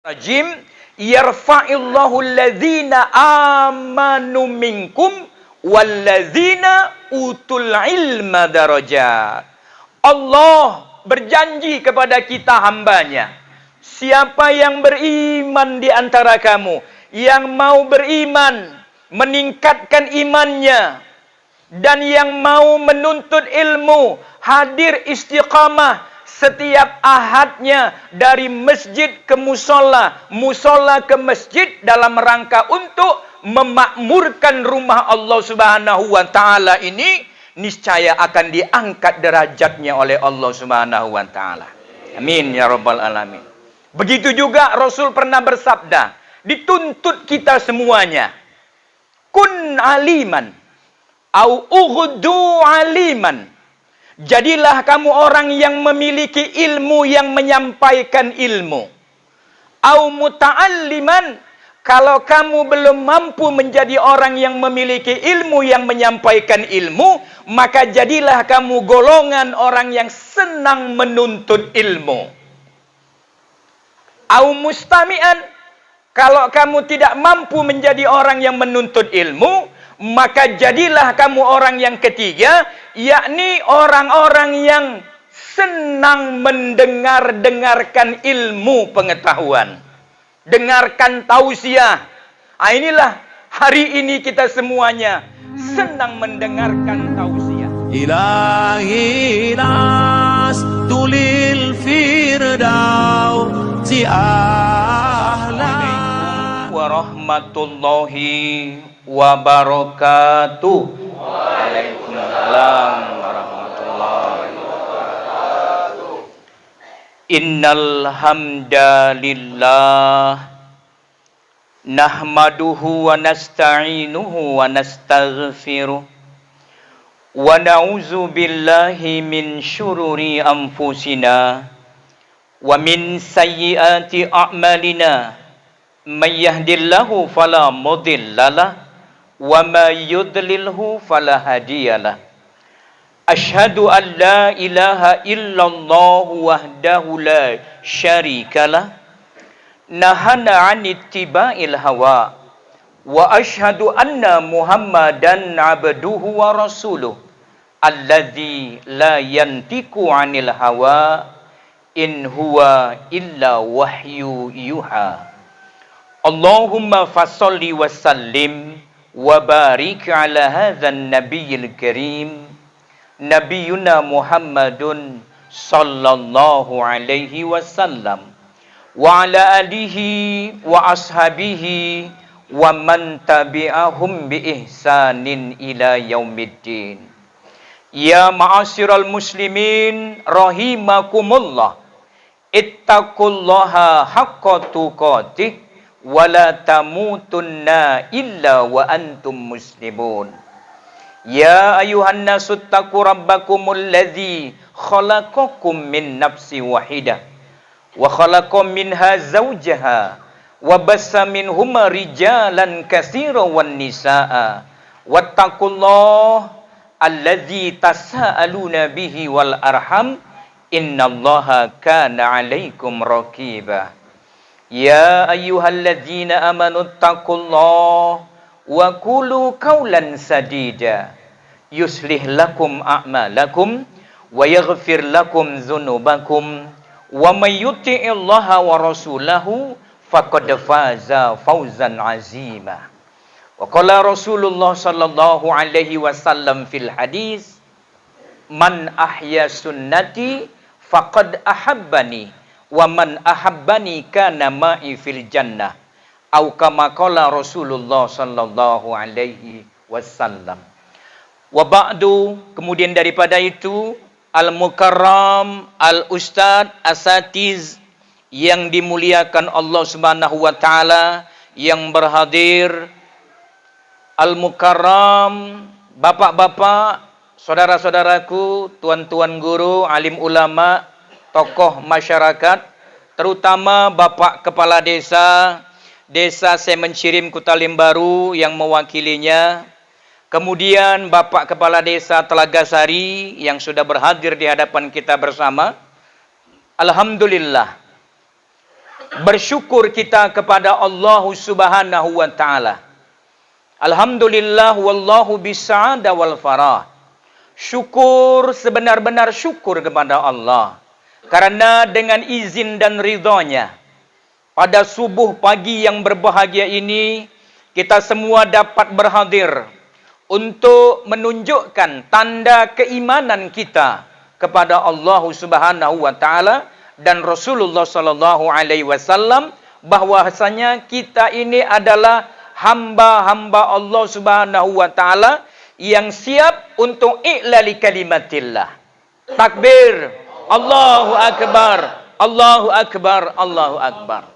Rajim, yarfa'illahu alladzina amanu minkum walladzina utul ilma darajat. Allah berjanji kepada kita hambanya, siapa yang beriman di antara kamu, yang mau beriman, meningkatkan imannya, dan yang mau menuntut ilmu, hadir istiqamah setiap ahadnya dari masjid ke musola, musola ke masjid dalam rangka untuk memakmurkan rumah Allah Subhanahu wa taala ini, niscaya akan diangkat derajatnya oleh Allah Subhanahu wa taala. Amin ya rabbal alamin. Begitu juga Rasul pernah bersabda, dituntut kita semuanya, kun aliman au ughdu aliman. Jadilah kamu orang yang memiliki ilmu, yang menyampaikan ilmu. Au muta'alliman, kalau kamu belum mampu menjadi orang yang memiliki ilmu, yang menyampaikan ilmu, maka jadilah kamu golongan orang yang senang menuntut ilmu. Au mustami'an, kalau kamu tidak mampu menjadi orang yang menuntut ilmu, maka jadilah kamu orang yang ketiga, yakni orang-orang yang senang mendengarkan ilmu pengetahuan. Dengarkan tausiah. Inilah hari ini kita semuanya senang mendengarkan tausiah. Ilahi nas tulil firdausi ahla warahmatullahi wabarakatuh. Waalaikumsalam warahmatullahi wabarakatuh. Innal hamdalillah nahmaduhu wa nasta'inuhu wa nastaghfiruh wa na'udzu billahi min syururi anfusina wa min sayyiati a'malina. Man yahdillahu fala mudhillalah wa ma yudlilhu fala hadiyalah. Asyhadu an la ilaha illallah wahdahu la syarikalah, nahana 'an ittiba'il hawa, wa asyhadu anna Muhammadan 'abduhu wa rasuluh alladzi la yantiqu 'anil hawa in huwa illa wahyu yuha. Allahumma fasholli wa sallim wa barik ala hadzal nabiyil karim nabiyuna Muhammadun sallallahu alaihi wasallam wa ala alihi wa ashabihi wa man tabi'ahum bi ihsanin ila yaumiddin. Ya ma'asyiral muslimin rahimakumullah, ittaqullaha haqqa tuqatih wala tamutunna illa wa antum muslimun. Ya ayuhan nasu taqu rabbakumul ladzi khalaqakum min nafsin wahidah wa khalaqa minha zawjaha wa bassa minhuma rijalan katsiran wan nisaa wattaqullaha alladzi tasaaluna bihi wal arham innallaha kana 'alaikum raqiba. Ya ayyuhalladzina amanu taqullaha wa qulu qawlan sadida yuslih lakum a'malakum wa yaghfir lakum dzunubakum wa may yuti'illaha wa rasulahu faqad faza fawzan 'azima. Wa qala Rasulullah sallallahu alaihi wasallam fil hadis, man ahya sunnati faqad ahabbani wa man ahabbani kana ma'i fil jannah, au kama qala Rasulullah sallallahu alaihi wasallam. Wa ba'du, kemudian daripada itu, al-mukarram, al-ustad, asatiz yang dimuliakan Allah Subhanahu wa taala, yang berhadir, al-mukarram, bapak-bapak, saudara-saudaraku, tuan-tuan guru, alim ulama, tokoh masyarakat, terutama Bapak Kepala Desa Semen Cirim Kutalim Baru yang mewakilinya, kemudian Bapak Kepala Desa Telaga Sari yang sudah berhadir di hadapan kita bersama. Alhamdulillah, Bersyukur kita kepada Allah Subhanahu wa taala. Alhamdulillah wallahu bisa'ada wal farah. Syukur, sebenar-benar syukur kepada Allah. Karena dengan izin dan ridhonya, pada subuh pagi yang berbahagia ini, kita semua dapat berhadir untuk menunjukkan tanda keimanan kita kepada Allah Subhanahu wa taala dan Rasulullah sallallahu alaihi wasallam, bahwasanya kita ini adalah hamba-hamba Allah Subhanahu wa taala yang siap untuk i'lali kalimatillah. Takbir, Allahu akbar, Allahu akbar, Allahu akbar.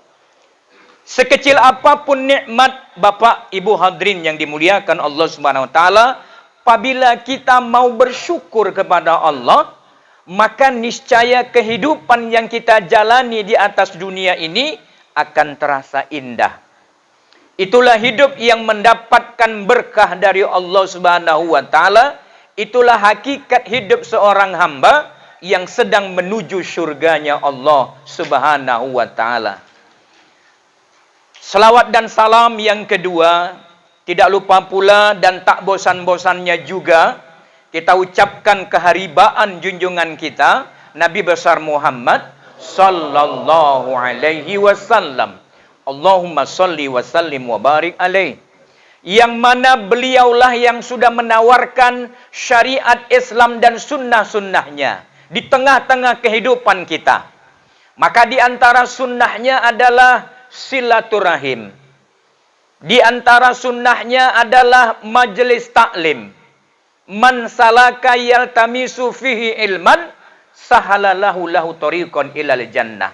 Sekecil apapun nikmat Bapak Ibu hadirin yang dimuliakan Allah Subhanahu wa taala, apabila kita mau bersyukur kepada Allah, maka niscaya kehidupan yang kita jalani di atas dunia ini akan terasa indah. Itulah hidup yang mendapatkan berkah dari Allah Subhanahu wa taala. Itulah hakikat hidup seorang hamba yang sedang menuju surganya Allah Subhanahu wa taala. Selawat dan salam yang kedua, tidak lupa pula dan tak bosan-bosannya juga kita ucapkan keharibaan junjungan kita Nabi besar Muhammad sallallahu alaihi wasallam. Allahumma salli wa sallim wa barik alaih. Yang mana beliaulah yang sudah menawarkan syariat Islam dan sunnah-sunnahnya di tengah-tengah kehidupan kita. Maka di antara sunnahnya adalah silaturahim. Di antara sunnahnya adalah majelis taklim. Man salaka yaltamisu fihi ilman sahalalahu lahu tariqan ilal jannah.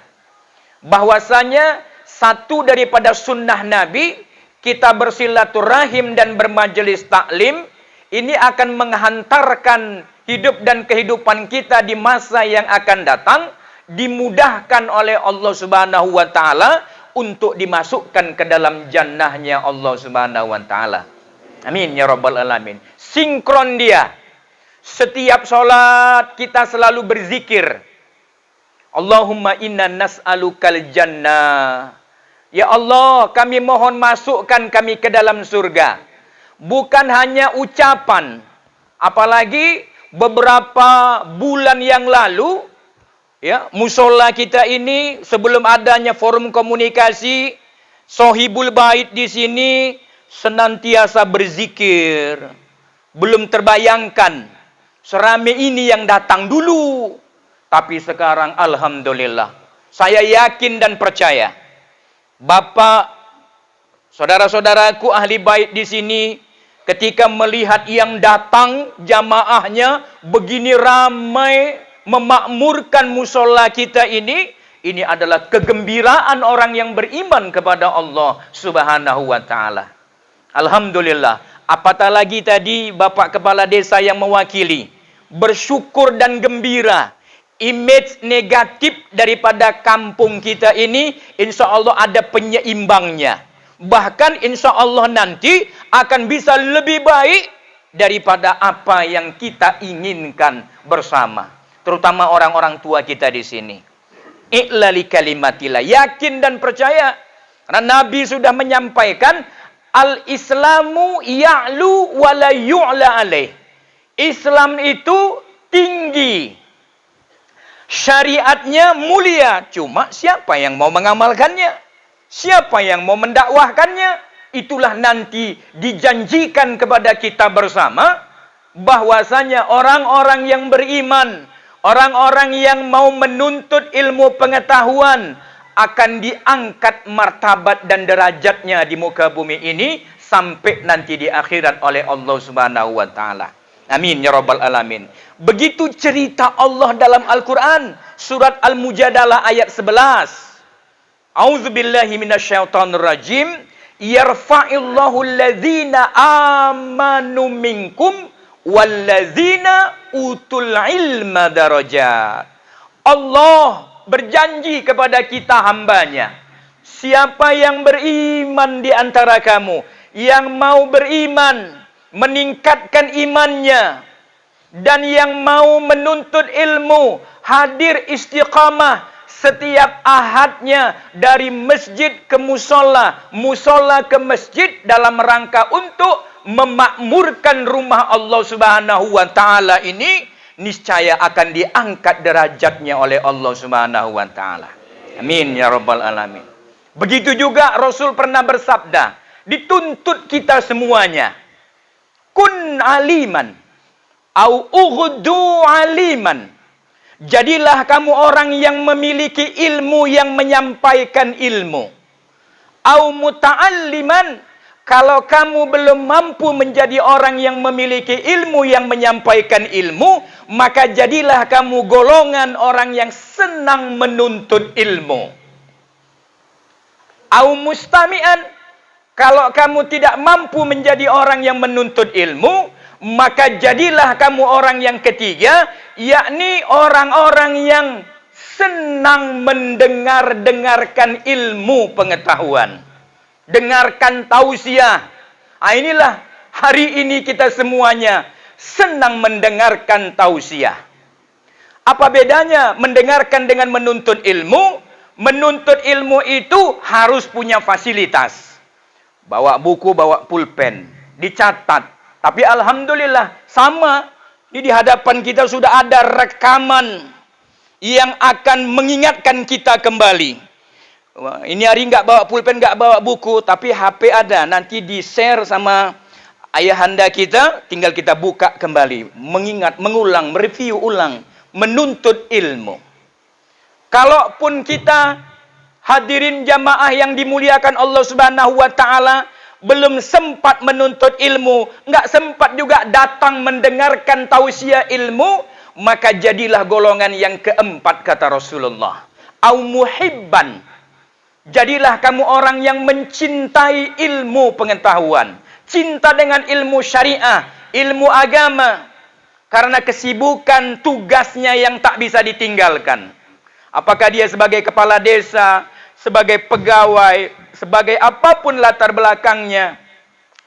Bahwasanya satu daripada sunnah Nabi, kita bersilaturahim dan bermajelis taklim, ini akan menghantarkan hidup dan kehidupan kita di masa yang akan datang, dimudahkan oleh Allah Subhanahu wa taala untuk dimasukkan ke dalam jannahnya Allah Subhanahu wa taala. Amin ya rabbal alamin. Sinkron dia. Setiap solat kita selalu berzikir. Allahumma inna nas'alukal jannah. Ya Allah, kami mohon masukkan kami ke dalam surga. Bukan hanya ucapan. Apalagi beberapa bulan yang lalu, ya, musola kita ini sebelum adanya forum komunikasi Sohibul Bait di sini senantiasa berzikir. Belum terbayangkan seramai ini yang datang dulu. Tapi sekarang alhamdulillah, saya yakin dan percaya Bapak, saudara-saudaraku ahli bait di sini, ketika melihat yang datang jamaahnya begini ramai memakmurkan musola kita ini adalah kegembiraan orang yang beriman kepada Allah Subhanahu wa taala. Alhamdulillah. Apatah lagi tadi Bapak Kepala Desa yang mewakili, bersyukur dan gembira. Image negatif daripada kampung kita ini insya Allah ada penyeimbangnya. Bahkan insya Allah nanti akan bisa lebih baik daripada apa yang kita inginkan bersama. Terutama orang-orang tua kita di sini. I'lali kalimatillah. Yakin dan percaya. Karena Nabi sudah menyampaikan, Al-Islamu ya'lu wa la yu'la alaih. Islam itu tinggi. Syariatnya mulia, cuma siapa yang mau mengamalkannya? Siapa yang mau mendakwahkannya? Itulah nanti dijanjikan kepada kita bersama, bahwasanya orang-orang yang beriman, orang-orang yang mau menuntut ilmu pengetahuan, akan diangkat martabat dan derajatnya di muka bumi ini, sampai nanti di akhirat oleh Allah Subhanahu wa ta'ala. Amin ya rabbal alamin. Begitu cerita Allah dalam Al-Quran. Surat Al-Mujadalah ayat 11. A'udzubillahi minasyaitonirrajim. Yarfa'illahu alladhina amanu minkum walladzina utul ilma darajat. Allah berjanji kepada kita hambanya. Siapa yang beriman di antara kamu, yang mau beriman, meningkatkan imannya, dan yang mau menuntut ilmu, hadir istiqamah setiap ahadnya dari masjid ke musola, musola ke masjid dalam rangka untuk memakmurkan rumah Allah Subhanahu wa taala ini, niscaya akan diangkat derajatnya oleh Allah Subhanahu wa taala. Amin ya rabbal alamin. Begitu juga Rasul pernah bersabda, dituntut kita semuanya, kun aliman au ughdu aliman. Jadilah kamu orang yang memiliki ilmu, yang menyampaikan ilmu. Au muta'alliman, kalau kamu belum mampu menjadi orang yang memiliki ilmu, yang menyampaikan ilmu, maka jadilah kamu golongan orang yang senang menuntut ilmu. Au mustami'an, kalau kamu tidak mampu menjadi orang yang menuntut ilmu, maka jadilah kamu orang yang ketiga, yakni orang-orang yang senang mendengarkan ilmu pengetahuan. Dengarkan tausiah. Inilah hari ini kita semuanya senang mendengarkan tausiah. Apa bedanya mendengarkan dengan menuntut ilmu? Menuntut ilmu itu harus punya fasilitas. Bawa buku, bawa pulpen, dicatat. Tapi alhamdulillah sama, ini di hadapan kita sudah ada rekaman yang akan mengingatkan kita kembali. Ini hari nggak bawa pulpen, nggak bawa buku, tapi HP ada, nanti di-share sama ayahanda kita, tinggal kita buka kembali, mengingat, mengulang, mereview ulang, menuntut ilmu. Kalaupun kita hadirin jamaah yang dimuliakan Allah Subhanahu wa taala, belum sempat menuntut ilmu, nggak sempat juga datang mendengarkan tausiah ilmu, maka jadilah golongan yang keempat kata Rasulullah. Au muhibban, jadilah kamu orang yang mencintai ilmu pengetahuan, cinta dengan ilmu syariah, ilmu agama, karena kesibukan tugasnya yang tak bisa ditinggalkan. Apakah dia sebagai kepala desa, sebagai pegawai, sebagai apapun latar belakangnya,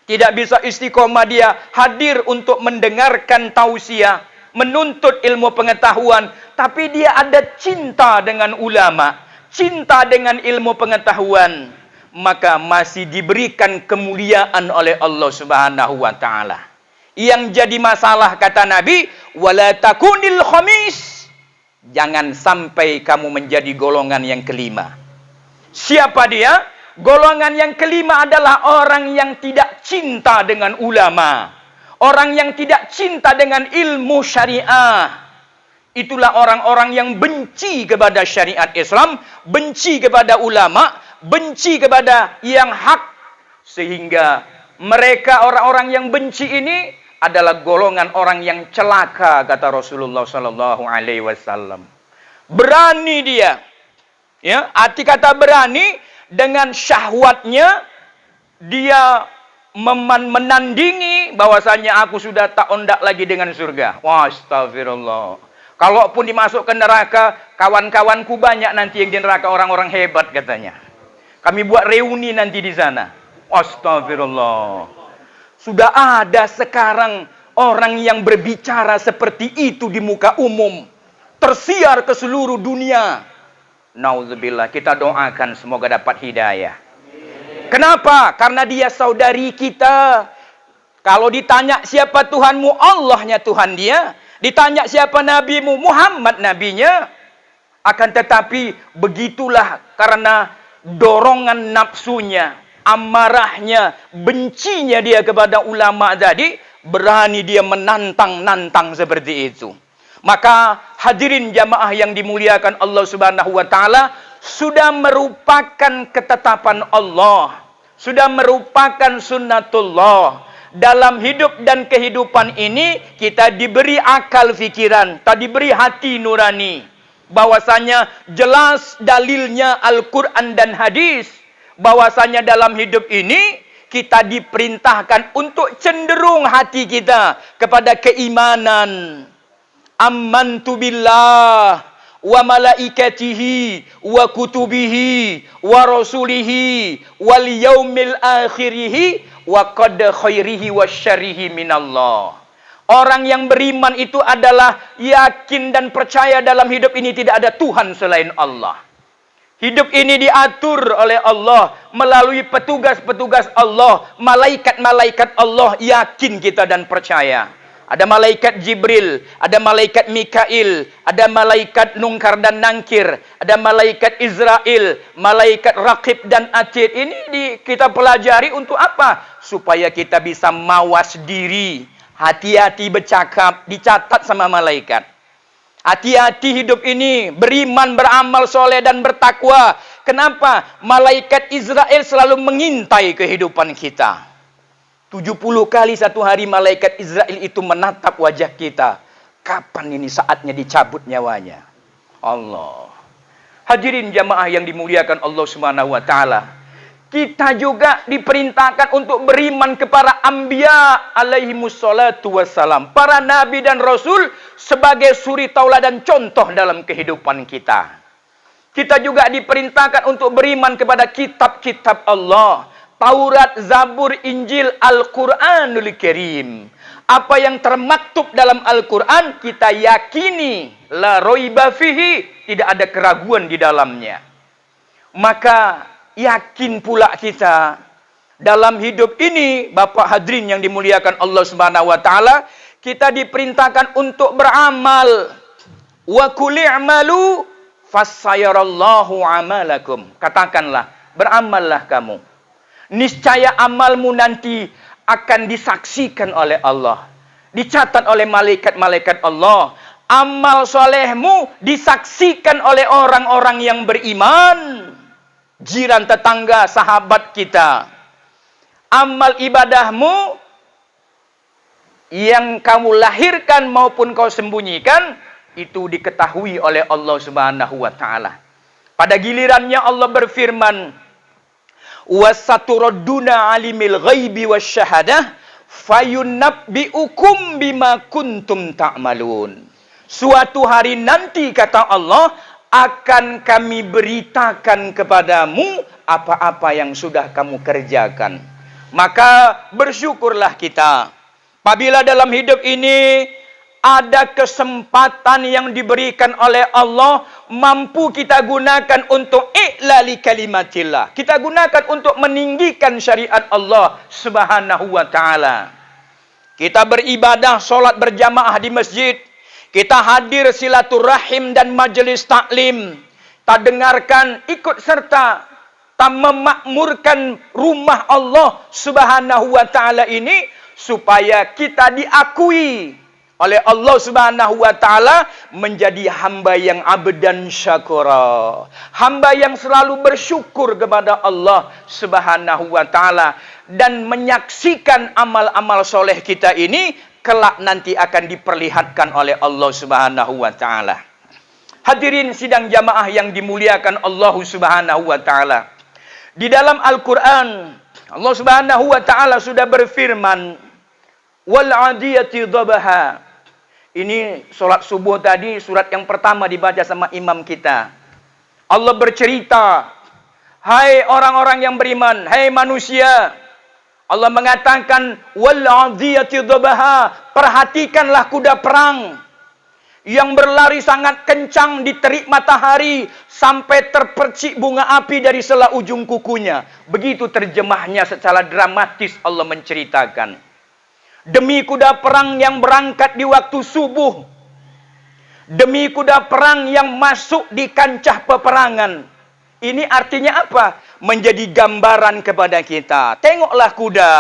tidak bisa istiqomah dia hadir untuk mendengarkan tausiah, menuntut ilmu pengetahuan, tapi dia ada cinta dengan ulama, cinta dengan ilmu pengetahuan, maka masih diberikan kemuliaan oleh Allah Subhanahu wa taala. Yang jadi masalah kata Nabi, wala takunil khamis, jangan sampai kamu menjadi golongan yang kelima. Siapa dia? Golongan yang kelima adalah orang yang tidak cinta dengan ulama. Orang yang tidak cinta dengan ilmu syariah. Itulah orang-orang yang benci kepada syariat Islam, benci kepada ulama, benci kepada yang hak. Sehingga mereka orang-orang yang benci ini adalah golongan orang yang celaka, kata Rasulullah sallallahu alaihi wasallam. Berani dia. Ya, arti kata berani, dengan syahwatnya dia menandingi bahwasanya aku sudah tak ondak lagi dengan surga. Wah, astagfirullah. Kalaupun dimasuk ke neraka, kawan-kawanku banyak nanti yang di neraka, orang-orang hebat katanya. Kami buat reuni nanti di sana. Astagfirullah. Sudah ada sekarang orang yang berbicara seperti itu di muka umum, tersiar ke seluruh dunia. Nauzubillah, kita doakan semoga dapat hidayah. Kenapa? Karena dia saudari kita. Kalau ditanya siapa Tuhanmu, Allahnya Tuhan dia. Ditanya siapa nabimu, Muhammad nabinya. Akan tetapi begitulah, karena dorongan nafsunya, amarahnya, bencinya dia kepada ulama tadi, berani dia menantang-nantang seperti itu. Maka hadirin jamaah yang dimuliakan Allah Subhanahu wa taala, sudah merupakan ketetapan Allah, sudah merupakan sunnatullah. Dalam hidup dan kehidupan ini kita diberi akal fikiran, tak diberi hati nurani. Bahwasanya jelas dalilnya Al-Quran dan hadis, bahwasanya dalam hidup ini kita diperintahkan untuk cenderung hati kita kepada keimanan. Amantu billah wa malaikatihi wa kutubihi wa rasulihi wal yaumil akhirihi wa qad khairihi wa syarihi minallah. Orang yang beriman itu adalah yakin dan percaya dalam hidup ini tidak ada Tuhan selain Allah. Hidup ini diatur oleh Allah melalui petugas-petugas Allah, malaikat-malaikat Allah, yakin kita dan percaya. Ada malaikat Jibril, ada malaikat Mikail, ada malaikat Nungkar dan Nangkir, ada malaikat Israel, malaikat Raqib dan Atid. Ini kita pelajari untuk apa? Supaya kita bisa mawas diri. Hati-hati bercakap, dicatat sama malaikat. Hati-hati hidup ini, beriman, beramal soleh dan bertakwa. Kenapa? Malaikat Israel selalu mengintai kehidupan kita. 70 kali satu hari malaikat Israel itu menatap wajah kita. Kapan ini saatnya dicabut nyawanya? Allah. Hadirin jamaah yang dimuliakan Allah Subhanahu wa taala. Kita juga diperintahkan untuk beriman kepada anbiya alaihimus salatu wassalam. Para nabi dan rasul sebagai suri tauladan contoh dalam kehidupan kita. Kita juga diperintahkan untuk beriman kepada kitab-kitab Allah. Taurat, Zabur, Injil, Al-Quranul Karim. Apa yang termaktub dalam Al-Quran kita yakini. La roiba fihi. Tidak ada keraguan di dalamnya. Maka yakin pula kita dalam hidup ini, Bapak hadirin yang dimuliakan Allah Subhanahu wa taala, kita diperintahkan untuk beramal. Wa qul i'malu fassayarallahu amalakum. Katakanlah, beramallah kamu. Niscaya amalmu nanti akan disaksikan oleh Allah. Dicatat oleh malaikat-malaikat Allah. Amal solehmu disaksikan oleh orang-orang yang beriman. Jiran, tetangga, sahabat kita. Amal ibadahmu yang kamu lahirkan maupun kau sembunyikan, itu diketahui oleh Allah Subhanahu wa taala. Pada gilirannya Allah berfirman, "Wasaturadduna alimil ghaibi wasyahadah fayunabbiukum bima kuntum ta'malun." Suatu hari nanti, kata Allah, akan kami beritakan kepadamu apa-apa yang sudah kamu kerjakan. Maka bersyukurlah kita. Apabila dalam hidup ini ada kesempatan yang diberikan oleh Allah, mampu kita gunakan untuk i'lali kalimatillah. Kita gunakan untuk meninggikan syariat Allah Subhanahu wa taala. Kita beribadah, sholat berjamaah di masjid. Kita hadir silaturahim dan majelis taklim. Tak dengarkan, ikut serta. Tak memakmurkan rumah Allah Subhanahu wa taala ini supaya kita diakui oleh Allah Subhanahu wa taala menjadi hamba yang abdan syakura. Hamba yang selalu bersyukur kepada Allah Subhanahu wa taala dan menyaksikan amal-amal soleh kita ini kelak nanti akan diperlihatkan oleh Allah Subhanahu wa taala. Hadirin sidang jamaah yang dimuliakan Allah Subhanahu wa taala. Di dalam Al-Qur'an Allah Subhanahu wa taala sudah berfirman, "Wal 'adiyati dhabaha." Ini salat subuh tadi, surat yang pertama dibaca sama imam kita. Allah bercerita, "Hai orang-orang yang beriman, hai manusia." Allah mengatakan, "Wal 'adiyati dhabaha." Perhatikanlah kuda perang yang berlari sangat kencang di terik matahari sampai terpercik bunga api dari sela ujung kukunya. Begitu terjemahnya secara dramatis Allah menceritakan. Demi kuda perang yang berangkat di waktu subuh. Demi kuda perang yang masuk di kancah peperangan. Ini artinya apa? Menjadi gambaran kepada kita. Tengoklah kuda.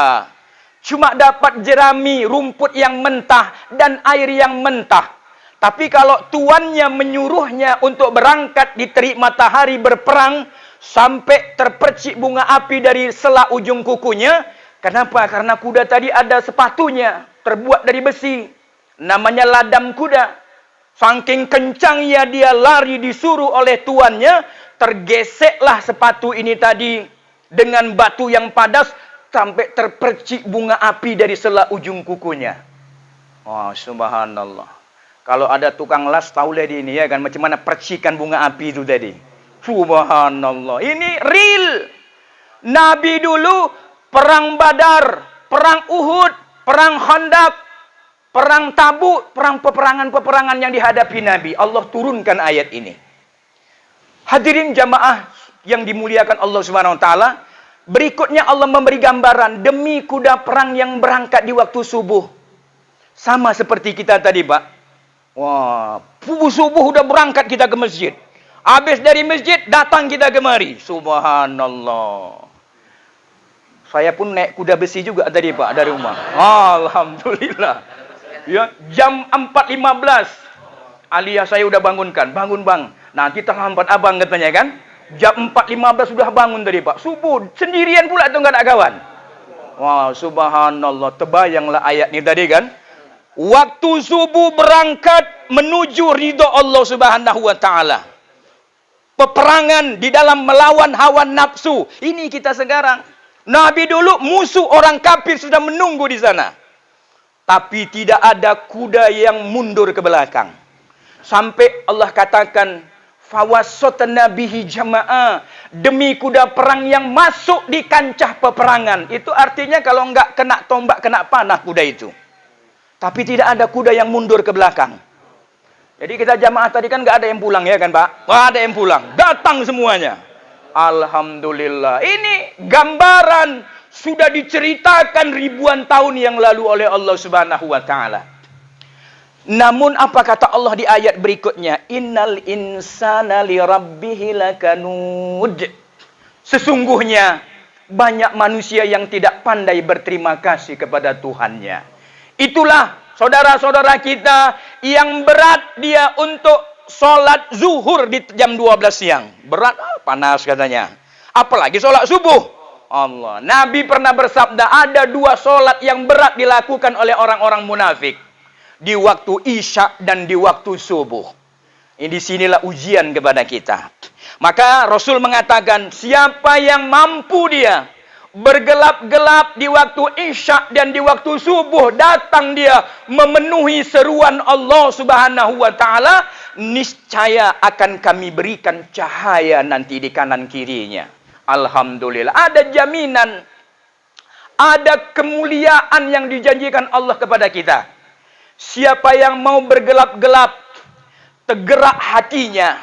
Cuma dapat jerami, rumput yang mentah, dan air yang mentah. Tapi kalau tuannya menyuruhnya untuk berangkat di terik matahari berperang, sampai terpercik bunga api dari sela ujung kukunya. Kenapa? Karena kuda tadi ada sepatunya, terbuat dari besi. Namanya ladam kuda. Saking kencangnya dia lari disuruh oleh tuannya, tergeseklah sepatu ini tadi dengan batu yang padas, sampai terpercik bunga api dari sela ujung kukunya. Oh, subhanallah. Kalau ada tukang las, tahu lah ini ya kan, macam mana percikan bunga api itu tadi. Subhanallah. Ini real. Nabi dulu perang Badar, perang Uhud, perang Khandaq. Perang Tabuk, peperangan yang dihadapi Nabi, Allah turunkan ayat ini. Hadirin jamaah yang dimuliakan Allah Subhanahu wa taala, berikutnya Allah memberi gambaran demi kuda perang yang berangkat di waktu subuh. Sama seperti kita tadi, Pak. Wah, subuh udah berangkat kita ke masjid. Habis dari masjid datang kita kemari. Subhanallah. Saya pun naik kuda besi juga tadi, Pak, dari rumah. Alhamdulillah. Ya, jam 4.15. Alias saya udah bangunkan. Bangun, Bang. Nanti terlambat abang katanya kan. Jam 4.15 sudah bangun tadi, Pak. Subuh. Sendirian pula tuh nggak ada kawan. Wah, subhanallah. Terbayanglah ayat ini tadi kan. Waktu subuh berangkat menuju ridho Allah Subhanahu wa taala. Peperangan di dalam melawan hawa nafsu. Ini kita sekarang. Nabi dulu musuh orang kafir sudah menunggu di sana. Tapi tidak ada kuda yang mundur ke belakang. Sampai Allah katakan, fawasatna bihi jama'ah. Demi kuda perang yang masuk di kancah peperangan. Itu artinya kalau enggak kena tombak, kena panah kuda itu. Tapi tidak ada kuda yang mundur ke belakang. Jadi kita jamaah tadi kan enggak ada yang pulang ya kan, Pak? Nggak ada yang pulang. Datang semuanya. Alhamdulillah. Ini gambaran sudah diceritakan ribuan tahun yang lalu oleh Allah Subhanahu wa taala. Namun apa kata Allah di ayat berikutnya? Innal insana lirabbihi lakanud. Sesungguhnya banyak manusia yang tidak pandai berterima kasih kepada Tuhannya. Itulah saudara-saudara kita yang berat dia untuk sholat zuhur di jam 12 siang. Berat, panas katanya. Apalagi sholat subuh. Allah. Nabi pernah bersabda, ada 2 sholat yang berat dilakukan oleh orang-orang munafik. Di waktu isya dan di waktu subuh. Ini disinilah ujian kepada kita. Maka Rasul mengatakan, siapa yang mampu dia bergelap-gelap di waktu isya dan di waktu subuh, datang dia memenuhi seruan Allah Subhanahu wa taala, niscaya akan kami berikan cahaya nanti di kanan kirinya. Alhamdulillah, ada jaminan, ada kemuliaan yang dijanjikan Allah kepada kita. Siapa yang mau bergelap-gelap, tergerak hatinya,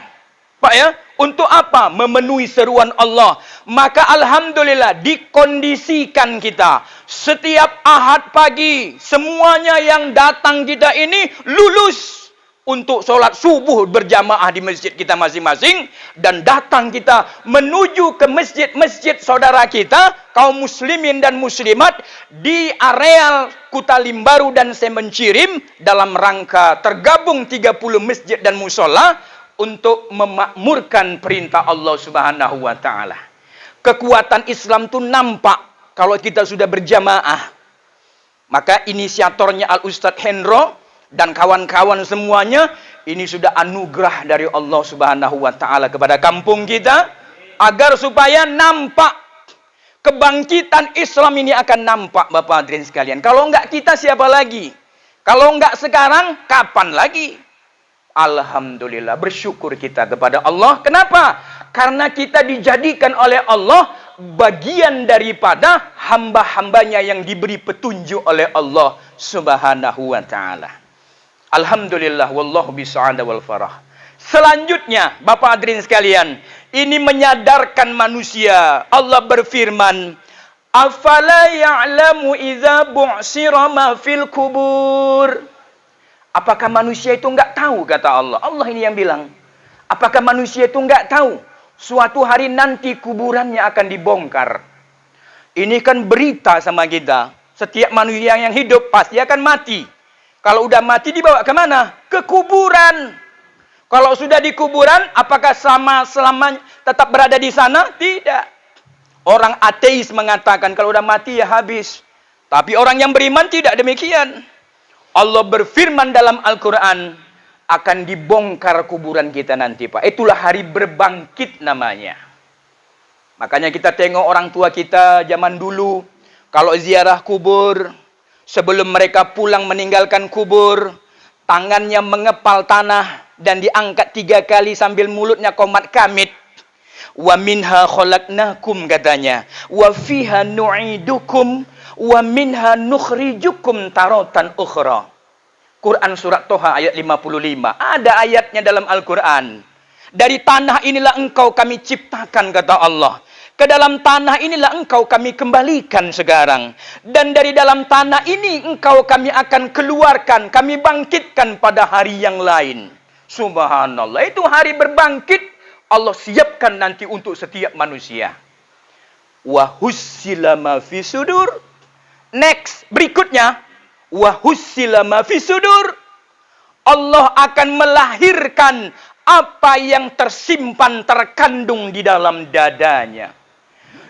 Pak ya, untuk apa? Memenuhi seruan Allah. Maka alhamdulillah dikondisikan kita. Setiap Ahad pagi, semuanya yang datang kita ini lulus untuk sholat subuh berjamaah di masjid kita masing-masing. Dan datang kita menuju ke masjid-masjid saudara kita, kaum muslimin dan muslimat, di areal Kuta Limbaru dan Semencirim, dalam rangka tergabung 30 masjid dan musola, untuk memakmurkan perintah Allah Subhanahu wa taala. Kekuatan Islam itu nampak kalau kita sudah berjamaah. Maka inisiatornya Al-Ustadz Hendro dan kawan-kawan semuanya, ini sudah anugerah dari Allah Subhanahu wa taala kepada kampung kita, agar supaya nampak kebangkitan Islam ini akan nampak, Bapak hadirin sekalian. Kalau enggak kita siapa lagi? Kalau enggak sekarang, kapan lagi? Alhamdulillah, bersyukur kita kepada Allah. Kenapa? Karena kita dijadikan oleh Allah bagian daripada hamba-hambanya yang diberi petunjuk oleh Allah Subhanahu wa ta'ala. Alhamdulillah, wallahu bisa'ada wal farah. Selanjutnya, Bapak hadirin sekalian, ini menyadarkan manusia. Allah berfirman, afala ya'lamu idza bu'sira ma fil kubur. Apakah manusia itu enggak tahu, kata Allah. Allah ini yang bilang. Apakah manusia itu enggak tahu suatu hari nanti kuburannya akan dibongkar? Ini kan berita sama kita. Setiap manusia yang hidup pasti akan mati. Kalau udah mati dibawa ke mana? Ke kuburan. Kalau sudah di kuburan, apakah selama tetap berada di sana? Tidak. Orang ateis mengatakan kalau udah mati ya habis. Tapi orang yang beriman tidak demikian. Allah berfirman dalam Al-Quran, akan dibongkar kuburan kita nanti, Pak. Itulah hari berbangkit namanya. Makanya kita tengok orang tua kita zaman dulu, kalau ziarah kubur, sebelum mereka pulang meninggalkan kubur, tangannya mengepal tanah dan diangkat 3 kali sambil mulutnya qomat kamit. Wa minha khalaqnakum, katanya. Wa fiha nu'idukum wa minha nukhrijukum taratan ukhra. Quran surat Toha ayat 55. Ada ayatnya dalam Al-Quran. Dari tanah inilah engkau kami ciptakan, kata Allah. Ke dalam tanah inilah engkau kami kembalikan sekarang. Dan dari dalam tanah ini engkau kami akan keluarkan, kami bangkitkan pada hari yang lain. Subhanallah. Itu hari berbangkit Allah siapkan nanti untuk setiap manusia. Wa hussila ma fi sudur. Next, berikutnya. Wa hussila ma fi sudur. Allah akan melahirkan apa yang tersimpan, terkandung di dalam dadanya.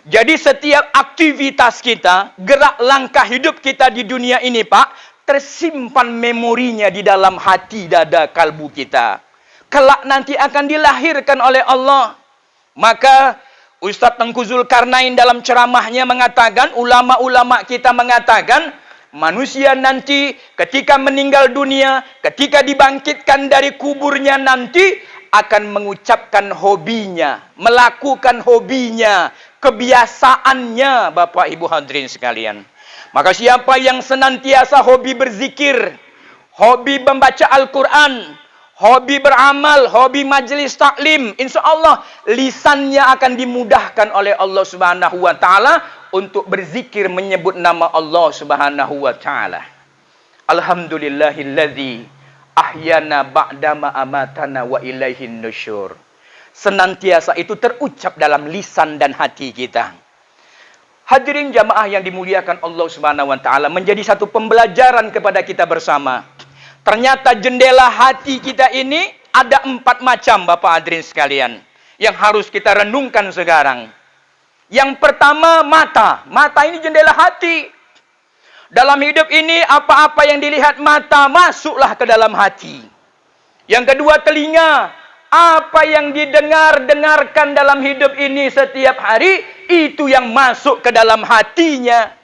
Jadi setiap aktivitas kita, gerak langkah hidup kita di dunia ini, Pak, tersimpan memorinya di dalam hati, dada, kalbu kita. Kelak nanti akan dilahirkan oleh Allah. Maka Ustadz Tengku Zulkarnain dalam ceramahnya mengatakan, ulama-ulama kita mengatakan, manusia nanti ketika meninggal dunia, ketika dibangkitkan dari kuburnya nanti, akan mengucapkan hobinya, melakukan hobinya, kebiasaannya, Bapak Ibu hadirin sekalian. Maka siapa yang senantiasa hobi berzikir, hobi membaca Al-Quran, hobi beramal, hobi majelis taklim, insya Allah lisannya akan dimudahkan oleh Allah Subhanahu wa Ta'ala untuk berzikir menyebut nama Allah Subhanahu wa Ta'ala. Alhamdulillahilladzi ahyana ba'dama amatana wa ilaihin nusyur. Senantiasa itu terucap dalam lisan dan hati kita. Hadirin jamaah yang dimuliakan Allah Subhanahu wa Ta'ala, menjadi satu pembelajaran kepada kita bersama. Ternyata jendela hati kita ini ada 4 macam, Bapak hadirin sekalian, yang harus kita renungkan sekarang. Yang pertama, mata. Mata ini jendela hati. Dalam hidup ini, apa-apa yang dilihat mata, masuklah ke dalam hati. Yang kedua, telinga. Apa yang dengarkan dalam hidup ini setiap hari, itu yang masuk ke dalam hatinya.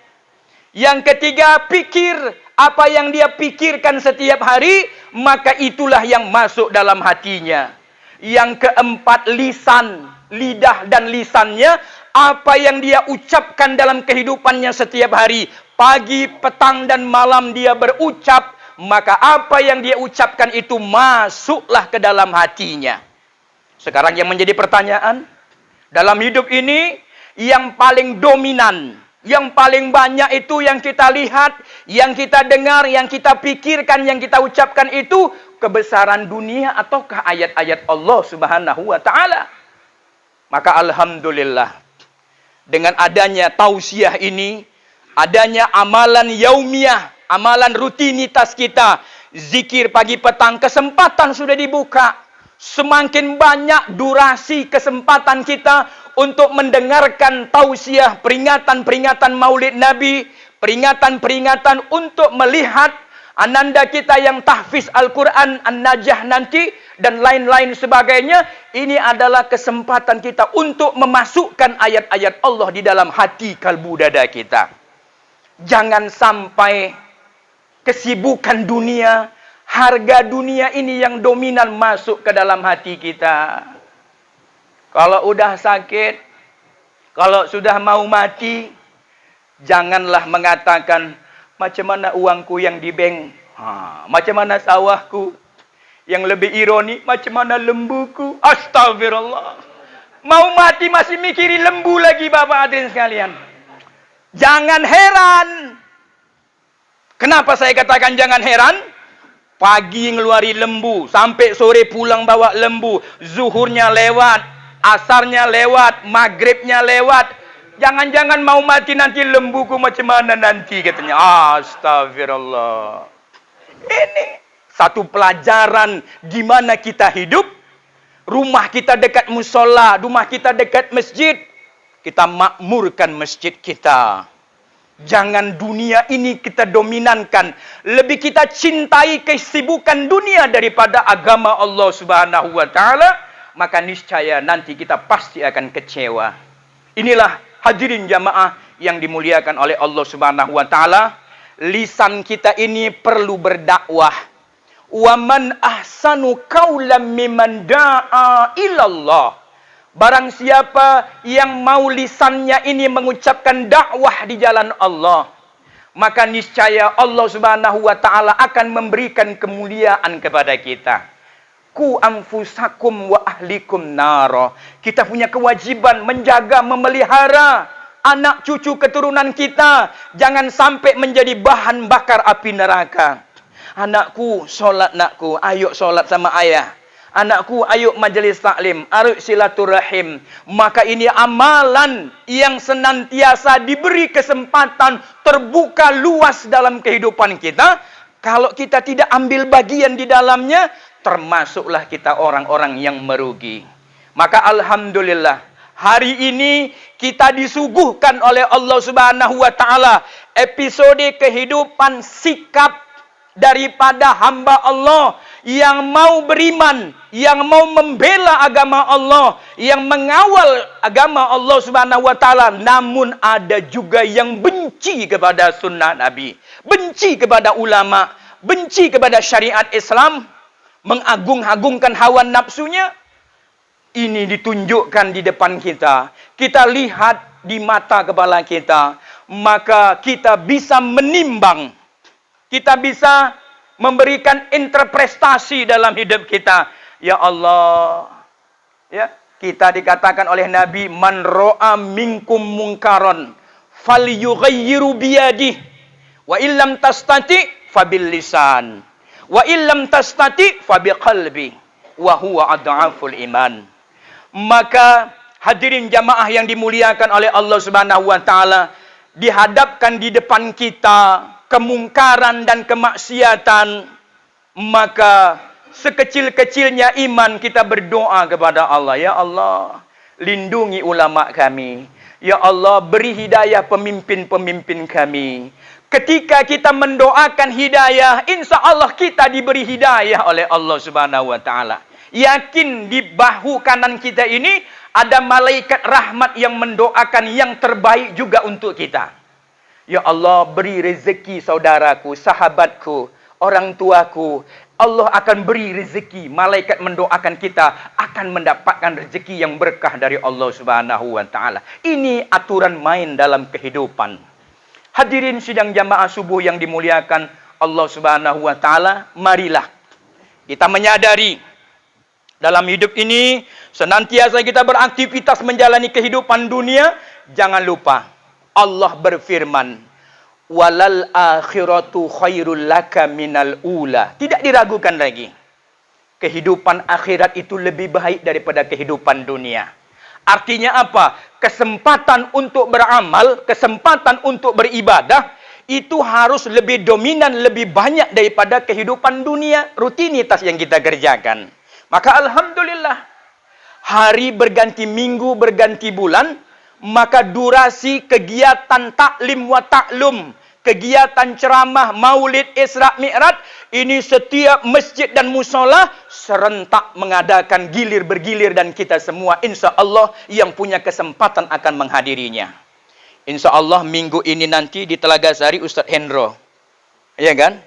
Yang ketiga, pikir. Apa yang dia pikirkan setiap hari, maka itulah yang masuk dalam hatinya. Yang keempat, lisan. Lidah dan lisannya, apa yang dia ucapkan dalam kehidupannya setiap hari. Pagi, petang, dan malam dia berucap, maka apa yang dia ucapkan itu masuklah ke dalam hatinya. Sekarang yang menjadi pertanyaan, dalam hidup ini, yang paling dominan, yang paling banyak itu yang kita lihat, yang kita dengar, yang kita pikirkan, yang kita ucapkan itu, kebesaran dunia ataukah ayat-ayat Allah Subhanahu wa Ta'ala? Maka alhamdulillah, dengan adanya tausiah ini, adanya amalan yaumiyah, amalan rutinitas kita, zikir pagi petang, kesempatan sudah dibuka. Semakin banyak durasi kesempatan kita untuk mendengarkan tausiah, peringatan-peringatan Maulid Nabi, peringatan-peringatan untuk melihat ananda kita yang tahfiz Al-Quran, An-Najah nanti, dan lain-lain sebagainya. Ini adalah kesempatan kita untuk memasukkan ayat-ayat Allah di dalam hati kalbu dada kita. Jangan sampai kesibukan dunia, harga dunia ini yang dominan masuk ke dalam hati kita. Kalau udah sakit, kalau sudah mau mati, janganlah mengatakan, macam mana uangku yang di bank, macam mana sawahku. Yang lebih ironi, macam mana lembuku. Astagfirullah. Mau mati masih mikirin lembu lagi, Bapak hadirin sekalian. Jangan heran. Kenapa saya katakan jangan heran? Pagi ngeluari lembu, sampai sore pulang bawa lembu. Zuhurnya lewat, asarnya lewat, maghribnya lewat. Jangan-jangan mau mati nanti lembuku macam mana nanti katanya. Astagfirullah. Ini satu pelajaran gimana kita hidup. Rumah kita dekat musola, rumah kita dekat masjid. Kita makmurkan masjid kita. Jangan dunia ini kita dominankan. Lebih kita cintai kesibukan dunia daripada agama Allah Subhanahu wa Ta'ala. Maka niscaya nanti kita pasti akan kecewa. Inilah hadirin jamaah yang dimuliakan oleh Allah Subhanahu wa Ta'ala. Lisan kita ini perlu berdakwah. Wa man ahsanu qawlan mimman da'a ilallah. Barang siapa yang mau lisannya ini mengucapkan dakwah di jalan Allah, maka niscaya Allah Subhanahu wa taala akan memberikan kemuliaan kepada kita. Ku anfusakum wa ahlikum naro. Kita punya kewajiban menjaga, memelihara anak cucu keturunan kita. Jangan sampai menjadi bahan bakar api neraka. Anakku, solat nakku. Ayo solat sama ayah. Anakku, ayo majelis taklim, ayo silaturahim. Maka ini amalan yang senantiasa diberi kesempatan terbuka luas dalam kehidupan kita. Kalau kita tidak ambil bagian di dalamnya, termasuklah kita orang-orang yang merugi. Maka alhamdulillah, hari ini kita disuguhkan oleh Allah Subhanahu wa taala episode kehidupan sikap daripada hamba Allah yang mau beriman, yang mau membela agama Allah, yang mengawal agama Allah Subhanahu wa taala, namun ada juga yang benci kepada sunnah Nabi, benci kepada ulama, benci kepada syariat Islam, mengagung-agungkan hawa nafsunya. Ini ditunjukkan di depan kita. Kita lihat di mata kepala kita, maka kita bisa menimbang, kita bisa memberikan interpretasi dalam hidup kita. Ya Allah, ya, kita dikatakan oleh Nabi, man ra'a minkum munkaron falyughayyiru biyadihi wa illam tastati fabil lisan wa illam tastati fabiqalbi wa huwa adhaful iman. Maka hadirin jamaah yang dimuliakan oleh Allah Subhanahu wa taala, dihadapkan di depan kita kemungkaran dan kemaksiatan, maka sekecil-kecilnya iman kita berdoa kepada Allah. Ya Allah, lindungi ulama kami. Ya Allah, beri hidayah pemimpin-pemimpin kami. Ketika kita mendoakan hidayah, insya Allah kita diberi hidayah oleh Allah Subhanahu wa taala. Yakin di bahu kanan kita ini ada malaikat rahmat yang mendoakan yang terbaik juga untuk kita. Ya Allah, beri rezeki saudaraku, sahabatku, orang tuaku. Allah akan beri rezeki. Malaikat mendoakan kita akan mendapatkan rezeki yang berkah dari Allah Subhanahu wa taala. Ini aturan main dalam kehidupan. Hadirin sidang jamaah subuh yang dimuliakan Allah Subhanahu wa taala, marilah kita menyadari dalam hidup ini senantiasa kita beraktivitas menjalani kehidupan dunia. Jangan lupa Allah berfirman, walal akhiratu khairul laka minal ula. Tidak diragukan lagi. Kehidupan akhirat itu lebih baik daripada kehidupan dunia. Artinya apa? Kesempatan untuk beramal, kesempatan untuk beribadah, itu harus lebih dominan, lebih banyak daripada kehidupan dunia, rutinitas yang kita kerjakan. Maka alhamdulillah, hari berganti minggu, berganti bulan, maka durasi kegiatan taklim wa taklum, kegiatan ceramah, maulid, Isra Mi'raj, ini setiap masjid dan musola serentak mengadakan gilir bergilir, dan kita semua insya Allah yang punya kesempatan akan menghadirinya. Insya Allah minggu ini nanti di Telaga Sari Ustadz Hendro, ya kan?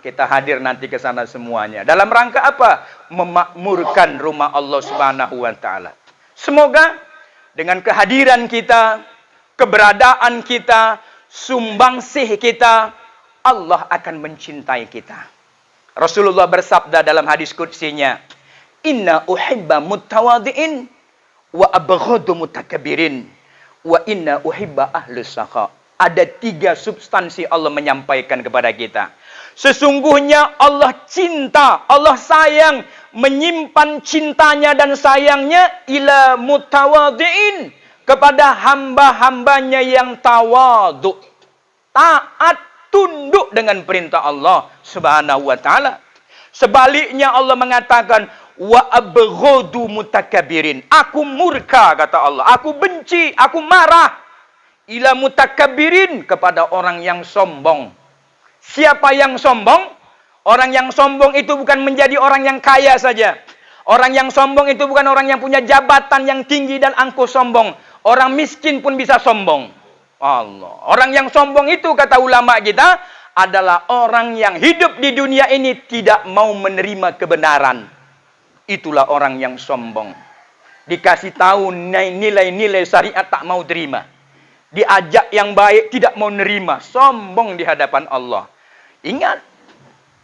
Kita hadir nanti ke sana semuanya. Dalam rangka apa? Memakmurkan rumah Allah Subhanahu wa taala. Semoga dengan kehadiran kita, keberadaan kita, sumbangsih kita, Allah akan mencintai kita. Rasulullah bersabda dalam hadis qudsinya, inna uhibba mutawadi'in wa abghadu mutakabbirin wa inna uhibba ahlus sakha. Ada 3 substansi Allah menyampaikan kepada kita. Sesungguhnya Allah cinta, Allah sayang, menyimpan cintanya dan sayangnya ila mutawadi'in, kepada hamba-hambanya yang tawadu, taat, tunduk dengan perintah Allah Subhanahu wa taala. Sebaliknya Allah mengatakan wa abghadu mutakabbirin. Aku murka, kata Allah. Aku benci, aku marah ila mutakabbirin, kepada orang yang sombong. Siapa yang sombong? Orang yang sombong itu bukan menjadi orang yang kaya saja. Orang yang sombong itu bukan orang yang punya jabatan yang tinggi dan angkuh sombong. Orang miskin pun bisa sombong. Allah. Orang yang sombong itu, kata ulama kita, adalah orang yang hidup di dunia ini tidak mau menerima kebenaran. Itulah orang yang sombong. Dikasih tahu nilai-nilai syariat tak mau terima. diajak yang baik tidak mau nerima, sombong di hadapan Allah. Ingat,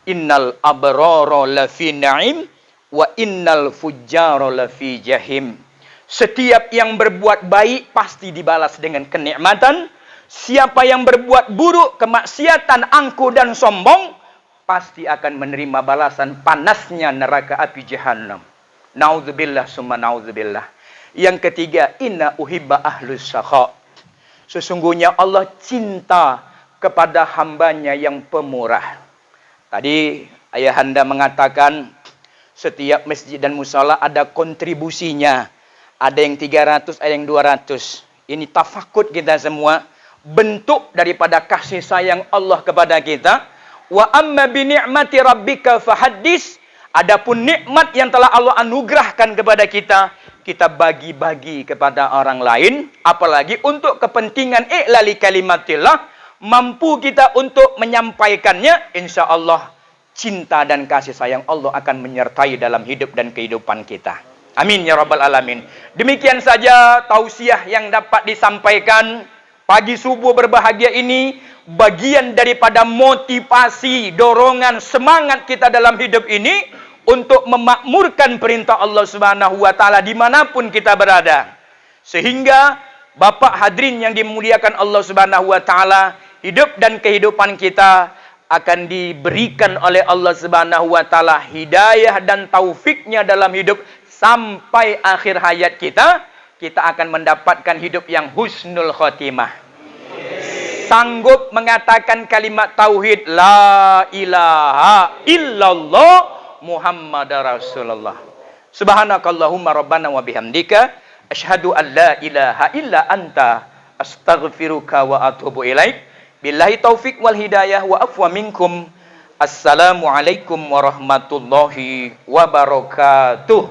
innal abrara lafi na'im wa innal fujjara lafi jahim. Setiap yang berbuat baik pasti dibalas dengan kenikmatan. Siapa yang berbuat buruk, kemaksiatan, angkuh dan sombong, pasti akan menerima balasan panasnya neraka api jahannam. Nauzubillah summa nauzubillah. Yang ketiga, inna uhibba ahlus sakha. Sesungguhnya Allah cinta kepada hambanya yang pemurah. Tadi ayahanda mengatakan setiap masjid dan musala ada kontribusinya. Ada yang 300, ada yang 200. Ini tafakut kita semua. Bentuk daripada kasih sayang Allah kepada kita. Wa amma bi ni'mati rabbika fahaddis. Adapun nikmat yang telah Allah anugerahkan kepada kita, kita bagi-bagi kepada orang lain. Apalagi untuk kepentingan i'lali kalimatillah. Mampu kita untuk menyampaikannya. Insya Allah cinta dan kasih sayang Allah akan menyertai dalam hidup dan kehidupan kita. Amin ya rabbal alamin. Demikian saja tausiah yang dapat disampaikan pagi subuh berbahagia ini. Bagian daripada motivasi, dorongan, semangat kita dalam hidup ini untuk memakmurkan perintah Allah Subhanahu wa taala dimanapun kita berada. Sehingga Bapak hadirin yang dimuliakan Allah Subhanahu wa taala, hidup dan kehidupan kita akan diberikan oleh Allah Subhanahu wa taala hidayah dan taufiknya dalam hidup sampai akhir hayat kita. Kita akan mendapatkan hidup yang husnul khotimah. Sanggup mengatakan kalimat tauhid la ilaha illallah Muhammadar Rasulullah. Subhanakallahumma rabbana wa bihamdika asyhadu an la ilaha illa anta astaghfiruka wa atubu ilaik. Billahi taufik wal hidayah wa afwa minkum. Assalamualaikum warahmatullahi wabarakatuh.